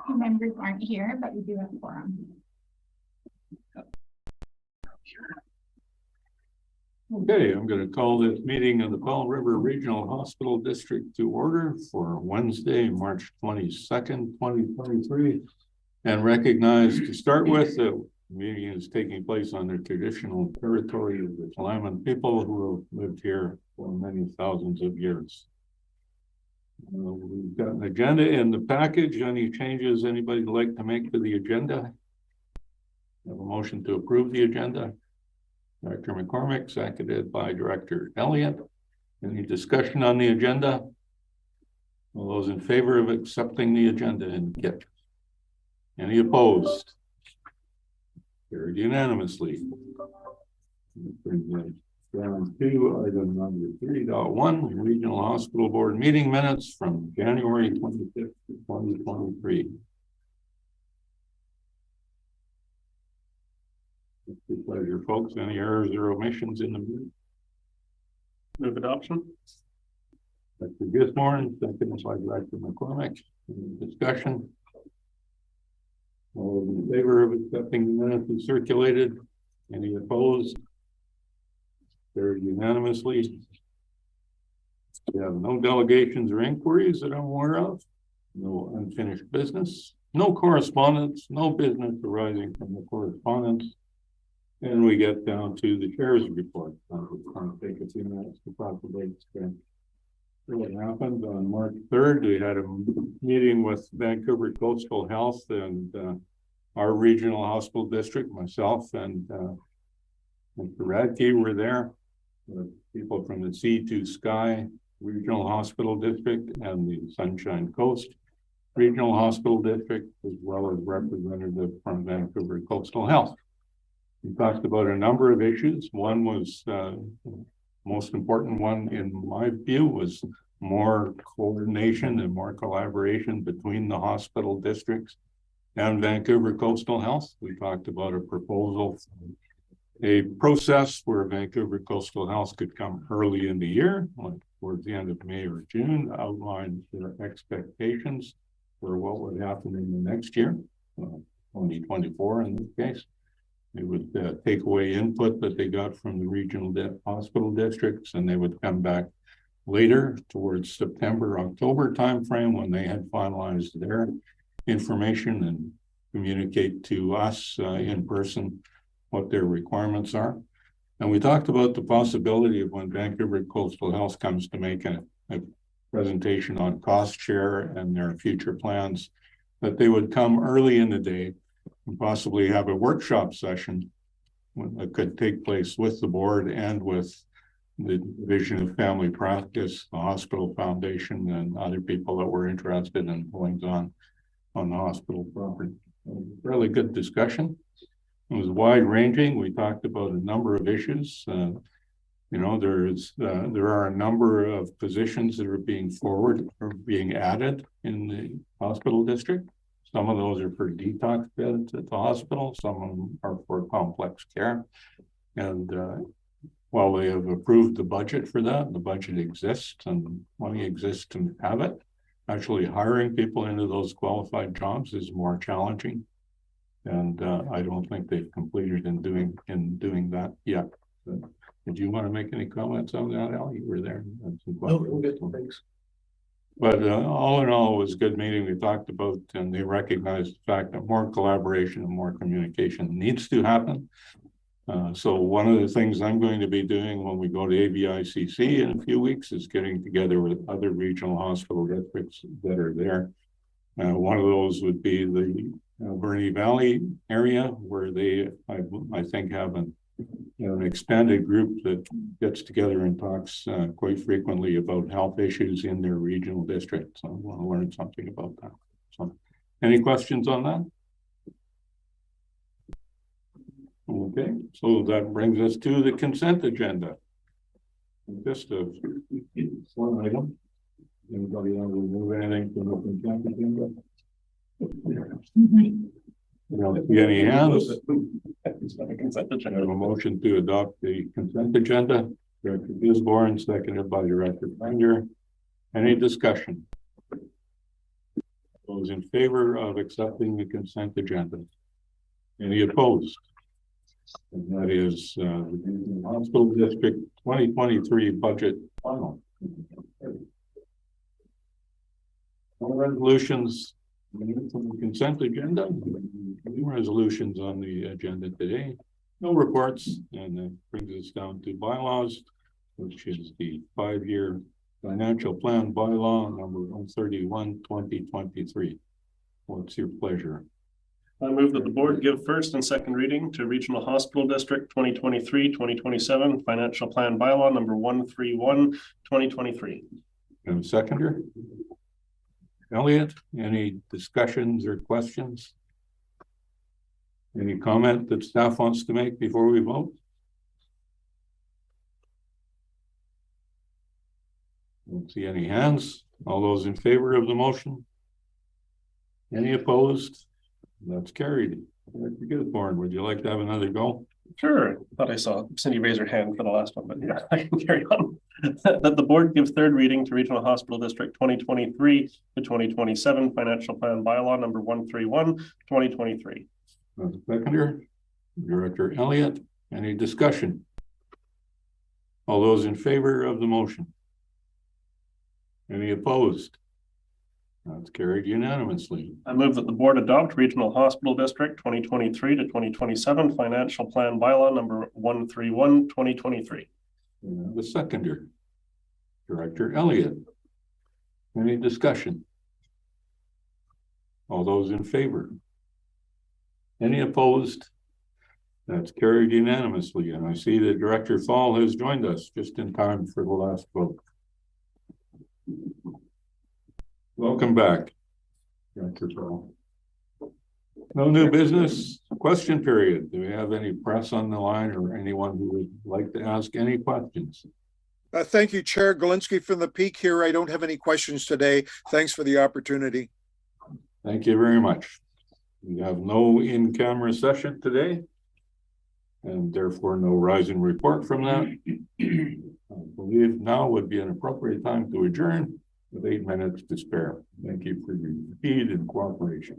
Two members aren't here, but we do have a quorum. Okay, I'm going to call this meeting of the Pearl River Regional Hospital District to order for Wednesday, March 22nd, 2023, and recognize to start with the meeting is taking place on the traditional territory of the Tla'amin people who have lived here for many thousands of years. We've got an agenda in the package. Any changes anybody would like to make to the agenda? Have a motion to approve the agenda. Director McCormick, seconded by Director Elliott. Any discussion on the agenda? All those in favor of accepting the agenda indicate. Any opposed? Carried unanimously. Down to item number 3.1, Regional Hospital Board meeting minutes from January 25th, 2023. It's a pleasure, folks. Any errors or omissions in the meeting? Move adoption. Dr. Gisborne, seconded by Director McCormick. Any discussion? All in favor of accepting the minutes as circulated? Any opposed? Carried unanimously. We have no delegations or inquiries that I'm aware of. No unfinished business. No correspondence. No business arising from the correspondence. And we get down to the chair's report. It's going to take a few minutes to populate. What happened on March 3rd, we had a meeting with Vancouver Coastal Health and our regional hospital district. Myself and Mr. Radke were there. People from the Sea to Sky Regional Hospital District and the Sunshine Coast Regional Hospital District, as well as representatives from Vancouver Coastal Health. We talked about a number of issues. One was most important one, in my view, was more coordination and more collaboration between the hospital districts and Vancouver Coastal Health. We talked about a proposal, a process where Vancouver Coastal Health could come early in the year, like towards the end of May or June, outline their expectations for what would happen in the next year, 2024 in this case. They would take away input that they got from the regional hospital districts, and they would come back later towards September, October timeframe when they had finalized their information and communicate to us in person what their requirements are. And we talked about the possibility of when Vancouver Coastal Health comes to make a presentation on cost share and their future plans, that they would come early in the day and possibly have a workshop session that could take place with the board and with the Division of Family Practice, the Hospital Foundation, and other people that were interested in goings on the hospital property. Really good discussion. It was wide ranging. We talked about a number of issues. You know, there are a number of positions that are being added in the hospital district. Some of those are for detox beds at the hospital. Some of them are for complex care. And while they have approved the budget for that, the budget exists and money exists to have it. Actually hiring people into those qualified jobs is more challenging. And I don't think they've completed in doing that yet. But did you want to make any comments on that, Al? You were there. No, we're good. Thanks. But all in all, it was a good meeting. We talked about, and they recognized the fact that more collaboration and more communication needs to happen. So one of the things I'm going to be doing when we go to ABICC in a few weeks is getting together with other regional hospital districts that are there. One of those would be the Verney Valley area, where they, I think, have an expanded group that gets together and talks quite frequently about health issues in their regional district. So I want to learn something about that. So, any questions on that? Okay, so that brings us to the consent agenda. Just one item. Anybody want to remove anything from the consent agenda? You don't see any hands. I have a motion to adopt the consent agenda. Director Gisborne, seconded by Director Bender. Any discussion? Those in favor of accepting the consent agenda? Any opposed? And that is the Hospital District 2023 budget final. All resolutions from the consent agenda. New resolutions on the agenda today. No reports, and that brings us down to bylaws, which is the 5-year financial plan bylaw number 131, 2023. What's your pleasure? I move that the board give first and second reading to Regional Hospital District 2023-2027 Financial Plan Bylaw number 131, 2023. And a seconder? Elliot, any discussions or questions? Any comment that staff wants to make before we vote? Don't see any hands. All those in favor of the motion? Any opposed? That's carried. Very good, Warren. Would you like to have another go? Sure. Thought I saw Cindy raise her hand for the last one, but yeah, I can carry on. That the board gives third reading to Regional Hospital District 2023 to 2027 Financial Plan Bylaw number 131, 2023. Seconder, Director Elliott, any discussion? All those in favor of the motion? Any opposed? That's carried unanimously. I move that the board adopt Regional Hospital District 2023 to 2027 Financial Plan Bylaw number 131, 2023. The seconder, Director Elliott. Any discussion? All those in favor? Any opposed? That's carried unanimously. And I see that Director Fall has joined us just in time for the last vote. Welcome back, Director Fall. No new business. Question period. Do we have any press on the line or anyone who would like to ask any questions? Thank you, Chair Galinsky from the Peak here. I don't have any questions today. Thanks for the opportunity. Thank you very much. We have no in-camera session today, and therefore no rising report from that. I believe now would be an appropriate time to adjourn with 8 minutes to spare. Thank you for your speed and cooperation.